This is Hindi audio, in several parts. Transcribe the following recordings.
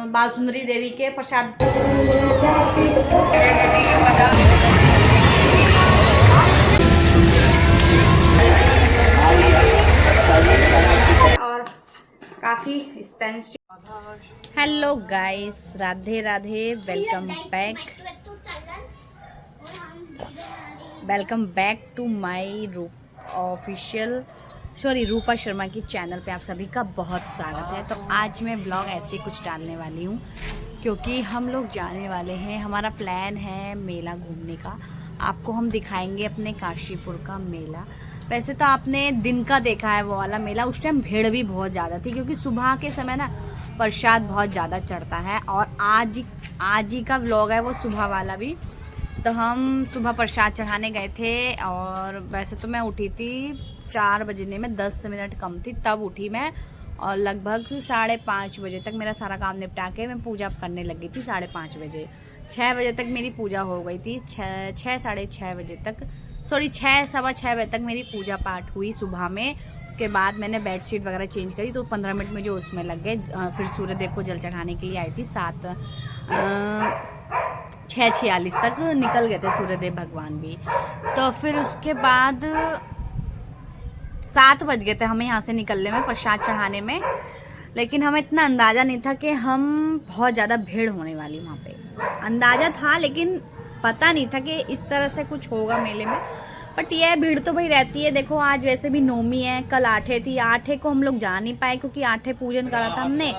बाल सुंदरी देवी के प्रसाद। और काफ़ी स्पेंस। Hello guys, Radhe Radhe, welcome back to my Rupa Sharma की चैनल पे आप सभी का बहुत स्वागत है। तो आज मैं ब्लॉग ऐसे कुछ डालने वाली हूँ क्योंकि हम लोग जाने वाले हैं, हमारा प्लान है मेला घूमने का। आपको हम दिखाएंगे अपने काशीपुर का मेला। वैसे तो आपने दिन का देखा है वो वाला मेला, उस टाइम भीड़ भी बहुत ज़्यादा थी क्योंकि सुबह के समय ना प्रसाद बहुत ज़्यादा चढ़ता है। और आज ही का व्लॉग है वो सुबह वाला भी। तो हम सुबह प्रसाद चढ़ाने गए थे और वैसे तो मैं उठी थी 4 बजने में 10 मिनट कम थी, तब उठी मैं। और लगभग 5:30 बजे तक मेरा सारा काम निपटा के मैं पूजा करने लगी थी। 5:30 बजे 6 बजे तक मेरी पूजा हो गई थी। 6 बजे तक, सॉरी 6 सवा 6 बजे तक मेरी पूजा पाठ हुई सुबह में। उसके बाद मैंने बेडशीट वगैरह चेंज करी तो 15 मिनट मुझे उसमें लग गए। फिर सूर्यदेव को जल चढ़ाने के लिए आई थी। 6:46 तक निकल गए थे सूर्यदेव भगवान भी। तो फिर उसके बाद 7 बज गए थे हमें यहाँ से निकलने में, प्रसाद चढ़ाने में। लेकिन हमें इतना अंदाज़ा नहीं था कि हम बहुत ज़्यादा भीड़ होने वाली वहाँ पे। अंदाज़ा था लेकिन पता नहीं था कि इस तरह से कुछ होगा मेले में। बट यह भीड़ तो भाई रहती है। देखो आज वैसे भी नौमी है, कल आठे थी। आठे को हम लोग जा नहीं पाए क्योंकि आठे पूजन करा था हमने,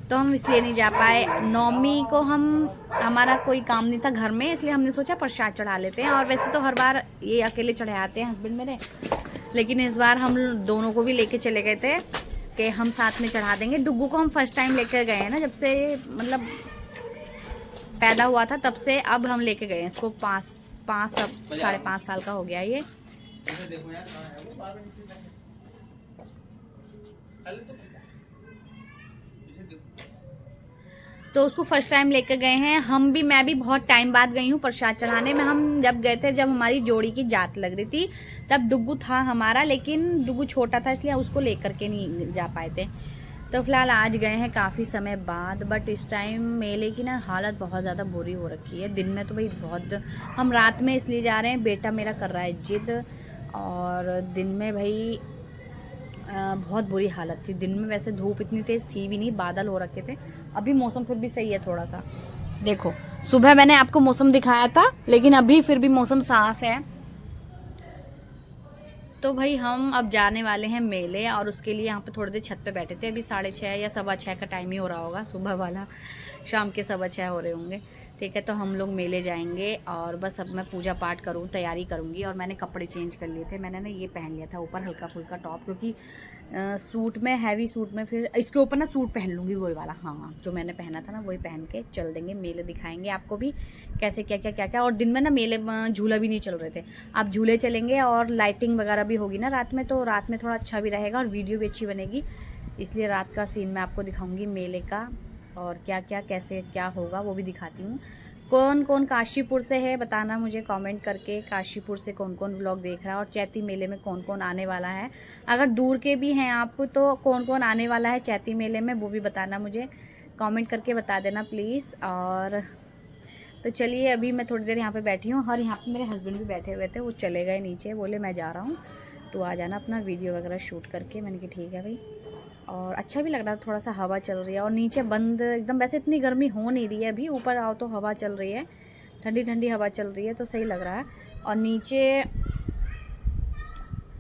तो हम इसलिए नहीं जा पाए। नौमी को हमारा कोई काम नहीं था घर में, इसलिए हमने सोचा प्रसाद चढ़ा लेते हैं। और वैसे तो हर बार ये अकेले चढ़ाते हैं हस्बैंड मेरे, लेकिन इस बार हम दोनों को भी लेके चले गए थे कि हम साथ में चढ़ा देंगे। डुग्गू को हम फर्स्ट टाइम लेकर गए हैं ना, जब से मतलब पैदा हुआ था तब से अब हम लेके गए हैं इसको। 5.5 साल का हो गया ये। तो उसको फर्स्ट टाइम लेकर गए हैं हम भी। मैं भी बहुत टाइम बाद गई हूँ प्रसाद चढ़ाने में। हम जब गए थे जब हमारी जोड़ी की जात लग रही थी, तब डुग्गू था हमारा, लेकिन डुग्गू छोटा था इसलिए उसको लेकर के नहीं जा पाए थे। तो फिलहाल आज गए हैं काफ़ी समय बाद। बट इस टाइम मेले की ना हालत बहुत ज़्यादा बुरी हो रखी है। दिन में तो भाई बहुत, हम रात में इसलिए जा रहे हैं, बेटा मेरा कर रहा है जिद। और दिन में भाई बहुत बुरी हालत थी। दिन में वैसे धूप इतनी तेज़ थी भी नहीं, बादल हो रखे थे। अभी मौसम फिर भी सही है थोड़ा सा। देखो सुबह मैंने आपको मौसम दिखाया था, लेकिन अभी फिर भी मौसम साफ है। तो भाई हम अब जाने वाले हैं मेले, और उसके लिए यहाँ पे थोड़ी देर छत पे बैठे थे। अभी 6:30 या 6:15 का टाइम ही हो रहा होगा सुबह वाला, शाम के 6:15 हो रहे होंगे। ठीक है, तो हम लोग मेले जाएंगे और बस अब मैं पूजा पाठ करूँ, तैयारी करूँगी। और मैंने कपड़े चेंज कर लिए थे। मैंने ना ये पहन लिया था ऊपर हल्का फुल्का टॉप, क्योंकि सूट में, हैवी सूट में फिर इसके ऊपर ना सूट पहन लूँगी वही वाला। हाँ, जो मैंने पहना था ना वही पहन के चल देंगे। मेले दिखाएंगे आपको भी कैसे क्या। और दिन में ना मेले झूला भी नहीं चल रहे थे, आप झूले चलेंगे और लाइटिंग वगैरह भी होगी ना रात में, तो रात में थोड़ा अच्छा भी रहेगा और वीडियो भी अच्छी बनेगी। इसलिए रात का सीन मैं आपको दिखाऊंगी मेले का, और क्या कैसे क्या होगा वो भी दिखाती हूँ। कौन कौन काशीपुर से है बताना मुझे कमेंट करके। काशीपुर से कौन कौन व्लॉग देख रहा है, और चैती मेले में कौन कौन आने वाला है। अगर दूर के भी हैं आप तो कौन कौन आने वाला है चैती मेले में, वो भी बताना मुझे कमेंट करके बता देना प्लीज़। और तो चलिए अभी मैं थोड़ी देर यहाँ पे बैठी हूँ, और यहाँ पे मेरे हस्बैंड भी बैठे हुए थे, वो चले गए नीचे, बोले मैं जा रहा हूँ तो आ जाना अपना वीडियो वगैरह शूट करके। मैंने कहा ठीक है भाई। और अच्छा भी लग रहा था, थोड़ा सा हवा चल रही है और नीचे बंद एकदम। वैसे इतनी गर्मी हो नहीं रही है अभी, ऊपर आओ तो हवा चल रही है, ठंडी ठंडी हवा चल रही है, तो सही लग रहा है। और नीचे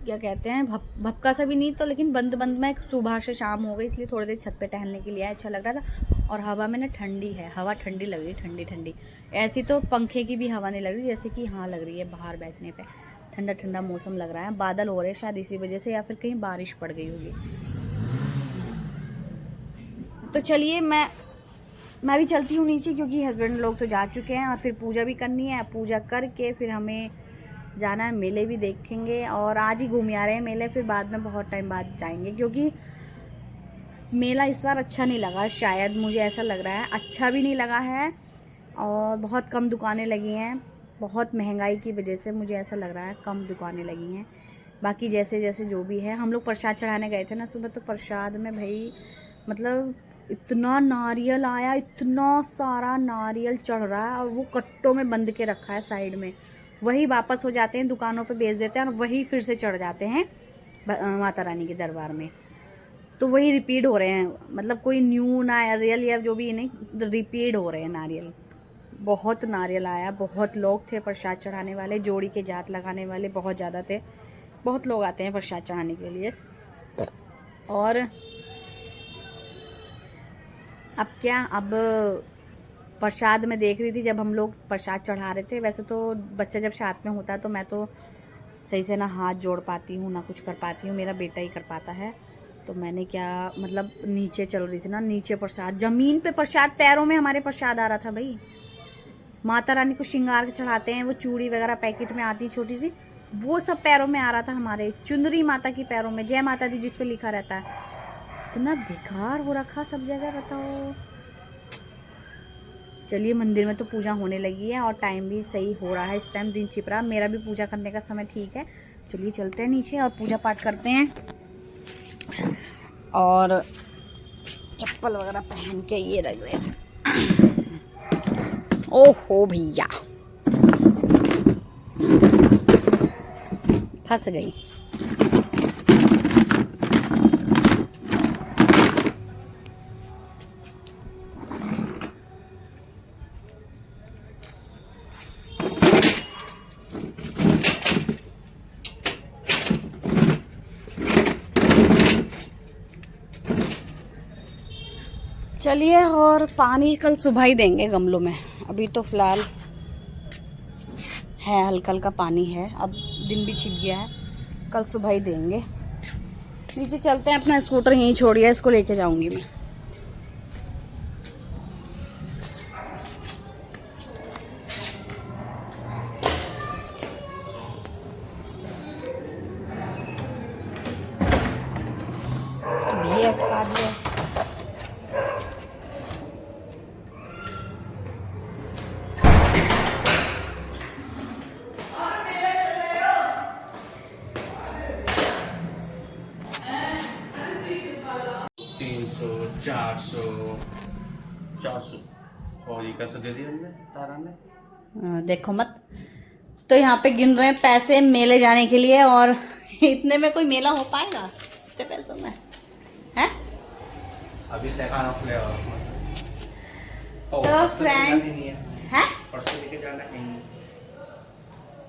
क्या कहते हैं, भपका सा भी नहीं तो, लेकिन बंद में सुबह से शाम हो गई, इसलिए थोड़ी देर छत पे टहलने के लिए आया, अच्छा लग रहा था। और हवा में ना ठंडी है, हवा ठंडी लग रही है, ठंडी। ऐसी तो पंखे की भी हवा नहीं लग रही जैसे कि हाँ लग रही है बाहर बैठने पे। ठंडा मौसम लग रहा है। बादल हो रहे हैं शायद इसी वजह से, या फिर कहीं बारिश पड़ गई होगी। तो चलिए मैं भी चलती हूँ नीचे, क्योंकि हस्बैंड लोग तो जा चुके हैं और फिर पूजा भी करनी है। पूजा करके फिर हमें जाना है, मेले भी देखेंगे। और आज ही घूम आ रहे हैं मेले, फिर बाद में बहुत टाइम बाद जाएंगे, क्योंकि मेला इस बार अच्छा नहीं लगा। शायद मुझे ऐसा लग रहा है अच्छा भी नहीं लगा है, और बहुत कम दुकानें लगी हैं। बहुत महंगाई की वजह से मुझे ऐसा लग रहा है कम दुकानें लगी हैं। बाकी जैसे जो भी है, हम लोग प्रसाद चढ़ाने गए थे ना सुबह, तो प्रसाद में भाई मतलब इतना नारियल आया, इतना सारा नारियल चढ़ रहा है और वो कट्टों में बंद के रखा है साइड में। वही वापस हो जाते हैं, दुकानों पे बेच देते हैं और वही फिर से चढ़ जाते हैं माता रानी के दरबार में। तो वही रिपीट हो रहे हैं, मतलब कोई न्यू नारियल या जो भी नहीं, रिपीट हो रहे हैं नारियल। बहुत नारियल आया, बहुत लोग थे प्रसाद चढ़ाने वाले, जोड़ी के जात लगाने वाले बहुत ज़्यादा थे। बहुत लोग आते हैं प्रसाद चढ़ाने के लिए। और अब क्या, अब प्रसाद में देख रही थी जब हम लोग प्रसाद चढ़ा रहे थे। वैसे तो बच्चा जब साथ में होता है तो मैं तो सही से ना हाथ जोड़ पाती हूँ ना कुछ कर पाती हूँ, मेरा बेटा ही कर पाता है। तो मैंने क्या, मतलब नीचे चल रही थी ना, नीचे प्रसाद, ज़मीन पे प्रसाद, पैरों में हमारे प्रसाद आ रहा था भाई। माता रानी को श्रृंगार के चढ़ाते हैं, वो चूड़ी वगैरह पैकेट में आती छोटी सी, वो सब पैरों में आ रहा था हमारे। चुनरी माता की पैरों में, जय माता दी जिस पे लिखा रहता है। इतना बेकार हो रखा सब जगह, बताओ। चलिए मंदिर में तो पूजा होने लगी है और टाइम भी सही हो रहा है। इस टाइम दिन छिप रहा, मेरा भी पूजा करने का समय ठीक है। चलिए चलते हैं नीचे और पूजा पाठ करते हैं। और चप्पल वगैरह पहन के ये रख रहे। ओहो भैया, फंस गई। चलिए, और पानी कल सुबह ही देंगे गमलों में, अभी तो फ़िलहाल है हल्का हल्का पानी है। अब दिन भी छिप गया है, कल सुबह ही देंगे। नीचे चलते हैं, अपना स्कूटर यहीं छोड़िए, इसको लेके जाऊंगी मैं। भैया काट दिया। चार सौ और ये कैसे दे दिया हमने तारा ने। देखो मत, तो यहाँ पे गिन रहे हैं पैसे मेले जाने के लिए, और इतने में कोई मेला हो पाएगा इतने पैसों में, हैं? अभी तो फ्रेंड्स हैं, परसों लेके जाना कहीं।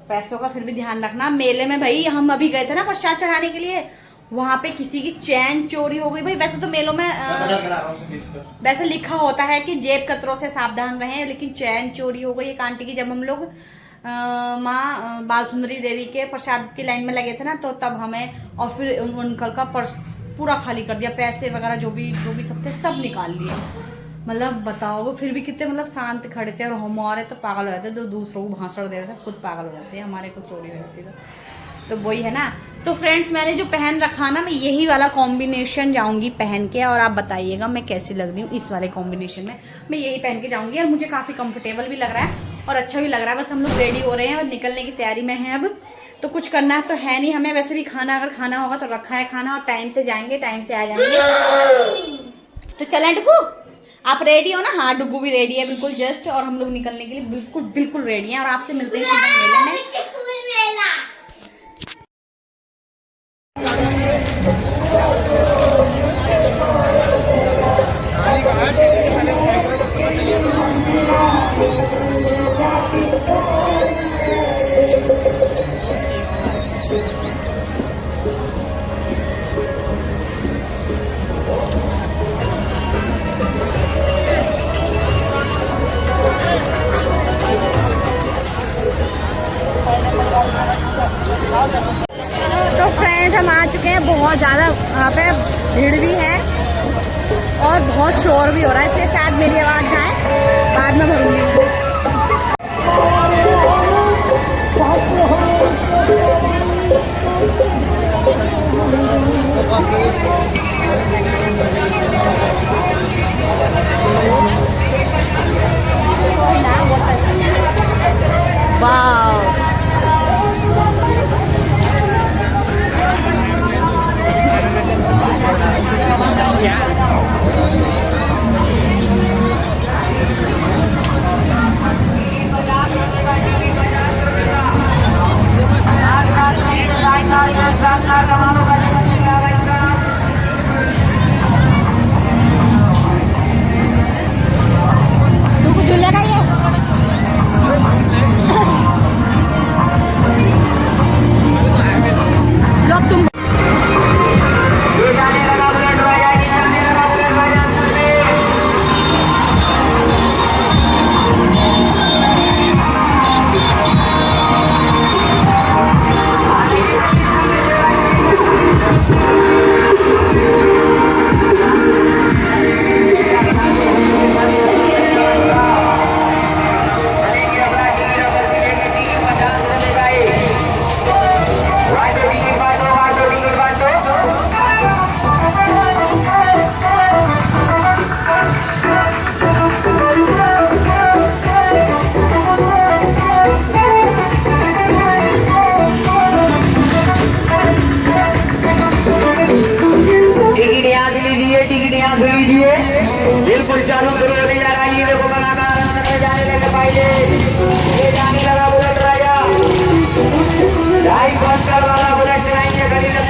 पैसों का फिर भी ध्यान रखना। मेले में भाई हम अभी गए थे ना प्रसाद चढ़ाने के लिए, वहाँ पे किसी की चैन चोरी हो गई भाई। वैसे तो मेलों में वैसे लिखा होता है कि जेब कतरों से सावधान रहें, लेकिन चैन चोरी हो गई एक आंटी की। जब हम लोग माँ बाल सुंदरी देवी के प्रसाद की लाइन में लगे थे ना, तो तब हमें, और फिर उन अंकल का पर्स पूरा खाली कर दिया, पैसे वगैरह जो भी सब थे सब निकाल लिए। मतलब बताओ, फिर भी कितने मतलब शांत खड़े थे, और हमारे तो पागल हो जाते, तो दूसरों को भाषण दे रहे थे, खुद पागल हो जाते हैं, हमारे को चोरी हो जाती तो वही है ना। तो फ्रेंड्स, मैंने जो पहन रखा ना, मैं यही वाला कॉम्बिनेशन जाऊंगी पहन के, और आप बताइएगा मैं कैसी लग रही हूँ इस वाले कॉम्बिनेशन में। मैं यही पहन के जाऊंगी और मुझे काफ़ी कंफर्टेबल भी लग रहा है और अच्छा भी लग रहा है। बस हम लोग रेडी हो रहे हैं और निकलने की तैयारी में हैं। अब तो कुछ करना तो है नहीं हमें, वैसे भी खाना अगर खाना होगा तो रखा है खाना, और टाइम से जाएंगे टाइम से आ जाएंगे। तो चलें डुगू, आप रेडी हो ना? हाँ, डुगू भी रेडी है बिल्कुल जस्ट, और हम लोग निकलने के लिए बिल्कुल रेडी हैं। और आपसे मिलते हैं सीधे मेले में। तो फ्रेंड्स, हम आ चुके हैं। बहुत ज़्यादा यहाँ पे भीड़ भी है और बहुत शोर भी हो रहा है, इसलिए शायद मेरी आवाज़ जाए, बाद में भरूंगी। वाह, चालू शुरू होने जा रहा है। ये देखो कलाकार अंदर में जाने लगे पहले ये जाने लगा बुलेट राजा 2.5 क्विंटल वाला बुलेट चलाएंगे खरीद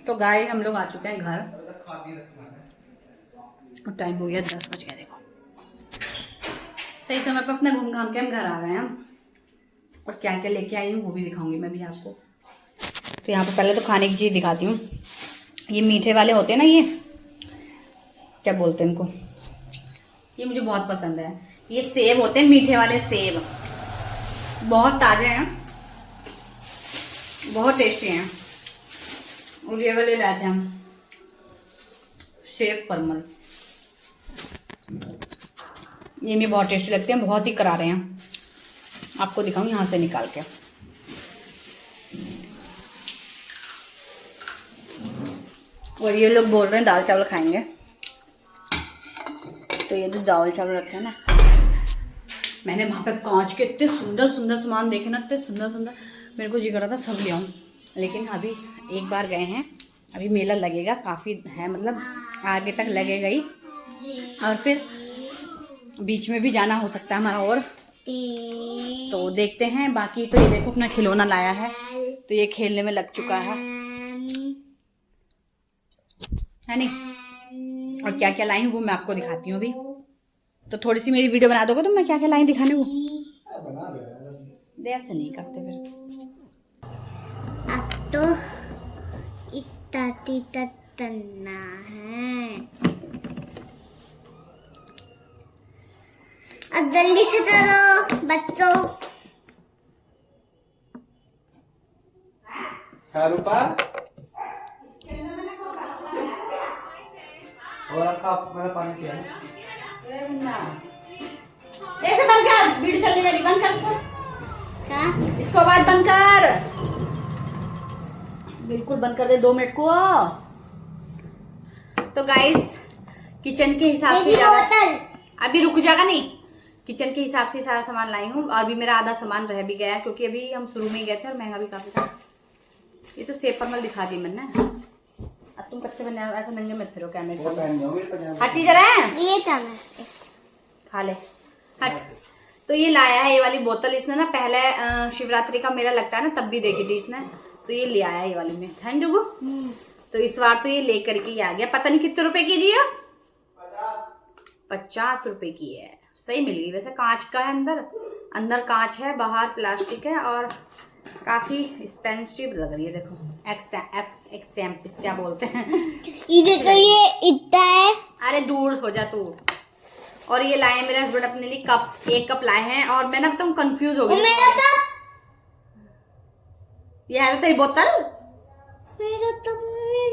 तो गाइस हम लोग आ चुके हैं घर और टाइम हो गया 10 बज गया। देखो सही समय पर अपना घूम घाम के हम घर आ गए हैं और क्या क्या लेके आई हूँ वो भी दिखाऊंगी मैं भी आपको। तो यहाँ पर पहले तो खाने की चीज़ दिखाती हूँ। ये मीठे वाले होते हैं ना, ये क्या बोलते हैं इनको, ये मुझे बहुत पसंद है। ये सेब होते हैं, मीठे वाले सेब, बहुत ताज़े हैं, बहुत टेस्टी हैं। और ये वाले लाए थे हम सेब परमल, ये भी बहुत टेस्टी लगते हैं, बहुत ही करारे हैं। आपको दिखाऊं यहाँ से निकाल के। और ये लोग बोल रहे हैं दाल चावल खाएंगे, तो ये जो दाल चावल रखे हैं ना, मैंने वहाँ पे कांच के इतने सुंदर सुंदर सामान देखे ना, इतने सुंदर सुंदर, मेरे को जी कर रहा था सब ले आऊँ। लेकिन अभी एक बार गए हैं, अभी मेला लगेगा, काफ़ी है, मतलब आगे तक लगेगा ही, और फिर बीच में भी जाना हो सकता है हमारा, और तो देखते हैं। बाकी तो ये देखो अपना खिलौना लाया है, तो ये खेलने में लग चुका है नहीं। और क्या क्या लाई हूँ वो मैं आपको दिखाती हूँ अभी। तो थोड़ी सी मेरी वीडियो बना दोगे तो मैं क्या क्या लाई दिखाने को, ऐसे नहीं करते फिर। अब तो इतना है। अब जल्दी से चलो बच्चों। हाँ रूपा और आपका मेरा पानी पिया ऐसे बंद कर, वीडियो चलने वाली बंद कर इसको। हाँ इसको आवाज बंद कर, बिल्कुल बंद कर दे 2 मिनट को। तो गाइस किचन के हिसाब से मेरी बोतल। अभी रुक जाएगा नहीं, किचन के हिसाब से सारा सामान लाई हूँ। और अभी मेरा आधा सामान रह भी गया क्योंकि अभी हम शुरू में गए थे और महंगा भी काफी था। ये तो सेब परमल दिखा दी मैंने। अब तुम कच्चे बने ऐसा नंगे मत फिरो कैमरे से। हटी जरा, ये था मैं खा ले हट। तो ये लाया है ये वाली बोतल, इसने ना पहले शिवरात्रि का मेला लगता है ना तब भी देखी थी इसने, तो ये ले आया ये वाली में है जुगू। तो इस बार तो ये लेकर के ही आ गया। पता नहीं कितने रुपए की जी, 50 रुपए की है। सही मिल गई वैसे, कांच का है, अंदर कांच है, बाहर प्लास्टिक है और काफी एक्सपेंसिव लग रही है। देखो एक्स क्या बोलते हैं ये तो ये इतना है। अरे दूर हो जा तू। और ये लाए मेरे हस्बैंड अपने लिए कप, 1 कप लाए हैं। और मैं ना एकदम कंफ्यूज हो गई। मेरा तो ये है तो तेरी बोतल, मेरा तो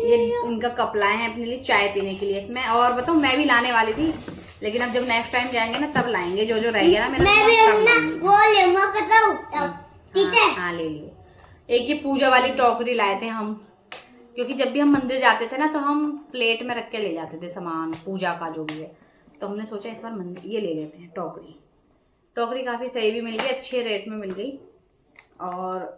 ये इनका कप लाए हैं अपने लिए चाय पीने के लिए इसमें। और बताऊँ मैं भी लाने वाली थी, लेकिन अब जब नेक्स्ट टाइम जाएंगे ना तब लाएंगे, जो रह गया ना मेरा मैं भी तब अपना लाएंगे। वो लेऊंगा पता तब। ठीक है हाँ ले लियो। एक ये पूजा वाली टोकरी लाए थे हम, क्योंकि जब भी हम मंदिर जाते थे ना तो हम प्लेट में रख के ले जाते थे सामान पूजा का जो भी है। तो हमने सोचा इस बार मंदिर ये ले लेते हैं टोकरी काफ़ी सही भी मिल गई, अच्छे रेट में मिल गई और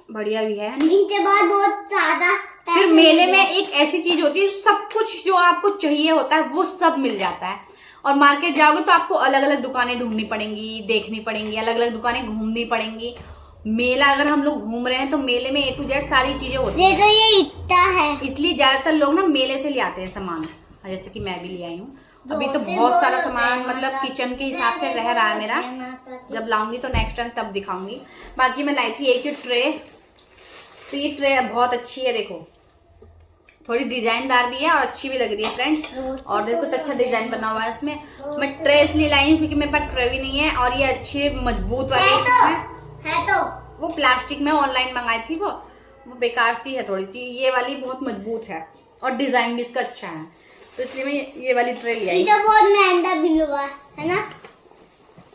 बढ़िया भी है। इनके बाद बहुत ज्यादा फिर मेले में एक ऐसी चीज होती है सब कुछ जो आपको चाहिए होता है वो सब मिल जाता है। और मार्केट जाओगे तो आपको अलग अलग दुकानें ढूंढनी पड़ेंगी, देखनी पड़ेंगी, अलग अलग दुकानें घूमनी पड़ेंगी। मेला अगर हम लोग घूम रहे हैं तो मेले में A to Z सारी चीजें होती ये हैं। तो ये इतना है। इसलिए ज्यादातर लोग ना मेले से ले आते हैं सामान, जैसे कि मैं भी ले आई हूँ। अभी तो बहुत सारा सामान मतलब किचन के हिसाब से रह रहा है मेरा, जब लाऊंगी तो नेक्स्ट टाइम तब दिखाऊंगी। बाकी मैं लाई थी एक ट्रे, तो ये ट्रे बहुत अच्छी है, देखो थोड़ी डिजाइनदार भी है और अच्छी भी लग रही है फ्रेंड्स। और देखो तो अच्छा डिजाइन बना हुआ है इसमें। मैं ट्रे इसलिए लाई हूँ क्योंकि मेरे पास ट्रे भी नहीं है और ये अच्छे मजबूत वाली है तो वो प्लास्टिक में ऑनलाइन मंगाई थी, वो बेकार सी है थोड़ी सी। ये वाली बहुत मजबूत है और डिजाइन भी इसका अच्छा है, तो इसलिए मैं ये वाली ट्रे ले आई। ये तो बहुत महंगा भी हुआ है ना।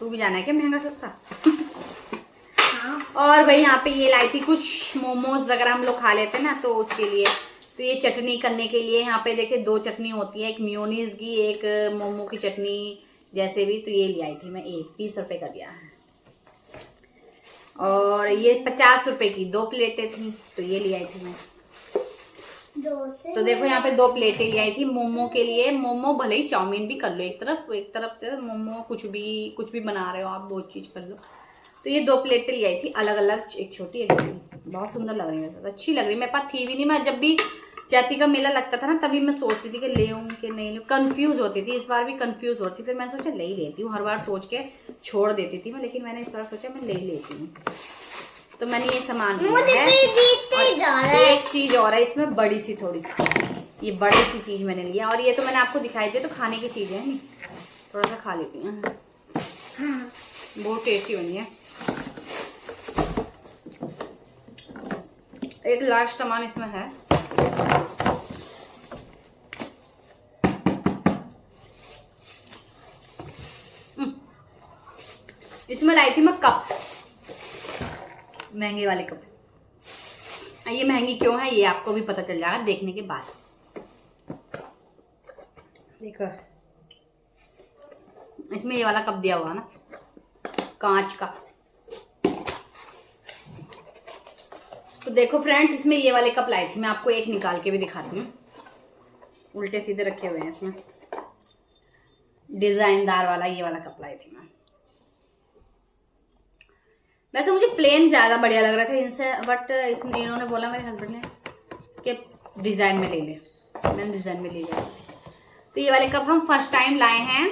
तू भी जाना है क्या महंगा सस्ता? हाँ। और भाई यहाँ पे ये लाई थी कुछ मोमोज वगैरह हम लोग खा लेते हैं ना, तो उसके लिए। तो ये चटनी करने के लिए यहाँ पे देखे 2 चटनी होती है, एक मेयोनीज की, एक मोमो की चटनी जैसे भी। तो ये ले आई थी मैं, 30 रुपए का दिया है। और ये 50 रुपए की 2 प्लेटें थी, तो ये ले आई थी मैं। तो देखो यहाँ पे 2 प्लेटें ले आई थी मोमो के लिए। मोमो भले ही चाउमीन भी कर लो, एक तरफ से मोमो कुछ भी बना रहे हो आप, बहुत चीज कर लो। तो ये 2 प्लेटें ले आई थी अलग अलग, एक छोटी एक बड़ी। बहुत सुंदर लग रही है, अच्छी लग रही है। मेरे पास थी भी नहीं, मैं जब भी जाति का मेला लगता था ना तभी मैं सोचती थी कि ले लूँ कि नहीं लूँ, कंफ्यूज होती थी। इस बार भी कंफ्यूज होती, फिर मैंने सोचा ले ही लेती हूँ। हर बार सोच के छोड़ देती थी मैं, लेकिन मैंने इस बार सोचा मैं ले ही लेती हूँ। तो मैंने ये सामान लिया है। एक चीज और है इसमें, बड़ी सी थोड़ी सी, ये बड़ी सी चीज मैंने लिया। और ये तो मैंने आपको दिखाई दी, तो खाने की चीजें है नहीं, थोड़ा सा खा लेती हूँ। बहुत टेस्टी बनी है। एक लास्ट सामान इसमें है, इसमें लाई थी मैं कप, महंगे वाले कप। ये महंगी क्यों है ये आपको भी पता चल जाएगा देखने के बाद। देखो इसमें ये वाला कप दिया हुआ ना, कांच का। तो देखो फ्रेंड्स, इसमें ये वाले कप लाई थी मैं, आपको एक निकाल के भी दिखाती हूँ। उल्टे सीधे रखे हुए हैं इसमें, डिजाइनदार वाला ये वाला कप लाई थी मैं। वैसे मुझे प्लेन ज़्यादा बढ़िया लग रहा था इनसे, बट इन्होंने बोला मेरे हस्बैंड ने कि डिज़ाइन में ले ले, मैंने डिज़ाइन में ले लिया। तो ये वाले कप हम फर्स्ट टाइम लाए हैं,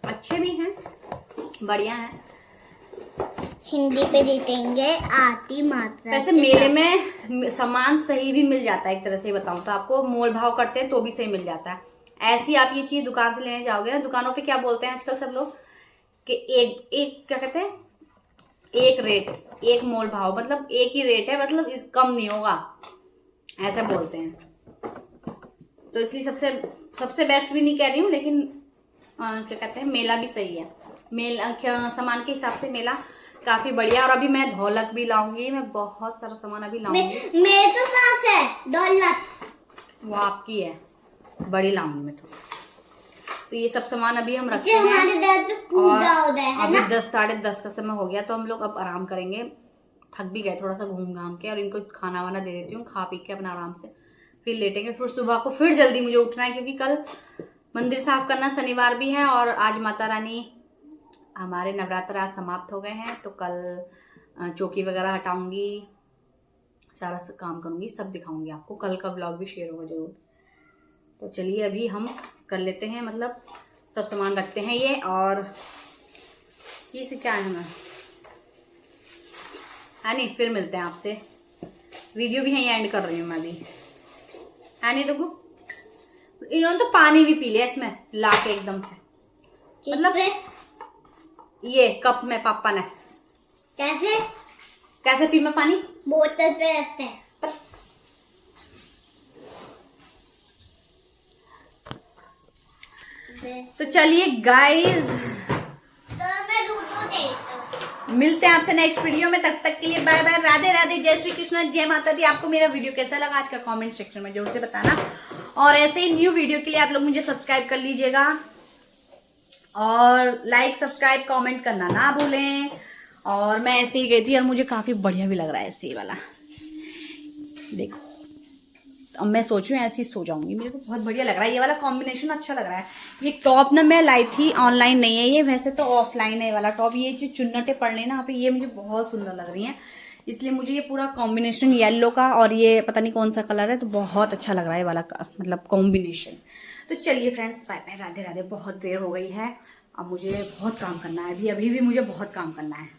अच्छे भी हैं, बढ़िया हैं। हिंदी पे देखेंगे आती मात्रा। वैसे मेले में सामान सही भी मिल जाता है, एक तरह से बताऊं तो आपको मोल भाव करते हैं तो भी सही मिल जाता है। ऐसी आप ये चीज़ दुकान से लेने जाओगे ना, दुकानों पे क्या बोलते हैं आजकल सब लोग कि एक क्या कहते हैं, एक रेट, एक मोल भाव, मतलब एक ही रेट है, मतलब इस कम नहीं होगा, ऐसे बोलते हैं। तो इसलिए सबसे बेस्ट भी नहीं कह रही हूँ, लेकिन क्या कहते हैं, मेला भी सही है। सामान के हिसाब से मेला काफी बढ़िया। और अभी मैं ढोलक भी लाऊंगी, मैं बहुत सारा सामान अभी लाऊंगी। मेरे तो पास है ढोलक, वो आपकी है, बड़ी लाऊंगी मैं तो ये सब सामान अभी हम रखते हमारे हैं। दर पे पूजा हो रहा है अभी ना। 10 साढ़े 10 का समय हो गया, तो हम लोग अब आराम करेंगे। थक भी गए थोड़ा सा घूम घाम के, और इनको खाना वाना दे देती हूँ, खा पी के अपना आराम से फिर लेटेंगे। फिर सुबह को फिर जल्दी मुझे उठना है, क्योंकि कल मंदिर साफ करना, शनिवार भी है, और आज माता रानी हमारे नवरात्र आज समाप्त हो गए हैं। तो कल चौकी वगैरह हटाऊंगी, सारा काम करूंगी, सब दिखाऊंगी आपको। कल का ब्लॉग भी शेयर होगा जरूर। तो चलिए अभी हम कर लेते हैं, मतलब सब सामान रखते हैं ये। और ये से क्या है हमें, है नहीं, फिर मिलते हैं आपसे। वीडियो भी यहीं एंड कर रही हूँ मैं अभी, है नहीं रुकू। इन्होंने तो पानी भी पी लिया इसमें ला के एकदम से, मतलब ये कप में पापा ने। कैसे पी मैं पानी? बोतल पे रखते हैं। तो चलिए गाइस, तो मैं दूध देता हूँ। मिलते हैं आपसे नेक्स्ट वीडियो में। तब तक के लिए बाय बाय, राधे राधे, जय श्री कृष्ण, जय माता दी। आपको मेरा वीडियो कैसा लगा आज का कमेंट सेक्शन में जरूर से बताना। और ऐसे ही न्यू वीडियो के लिए आप लोग मुझे सब्सक्राइब कर लीजिएगा, और लाइक सब्सक्राइब कमेंट करना ना भूलें। और मैं ऐसे ही गई थी, और मुझे काफी बढ़िया भी लग रहा है ऐसे ही वाला, देखो। अब मैं सोच रही हूँ ऐसे ही सो जाऊंगी, मेरे को बहुत बढ़िया लग रहा है ये वाला कॉम्बिनेशन, अच्छा लग रहा है। ये टॉप ना मैं लाई थी, ऑनलाइन नहीं है ये, वैसे तो ऑफलाइन है ये वाला टॉप। ये जो चुन्नटें पड़ने ना यहाँ पे, ये मुझे बहुत सुंदर लग रही हैं, इसलिए मुझे ये पूरा कॉम्बिनेशन येलो का और ये पता नहीं कौन सा कलर है, तो बहुत अच्छा लग रहा है ये वाला मतलब कॉम्बिनेशन। तो चलिए friends, bye bye, Radhe Radhe. बहुत देर हो गई है, अब मुझे बहुत काम करना है, अभी भी मुझे बहुत काम करना है।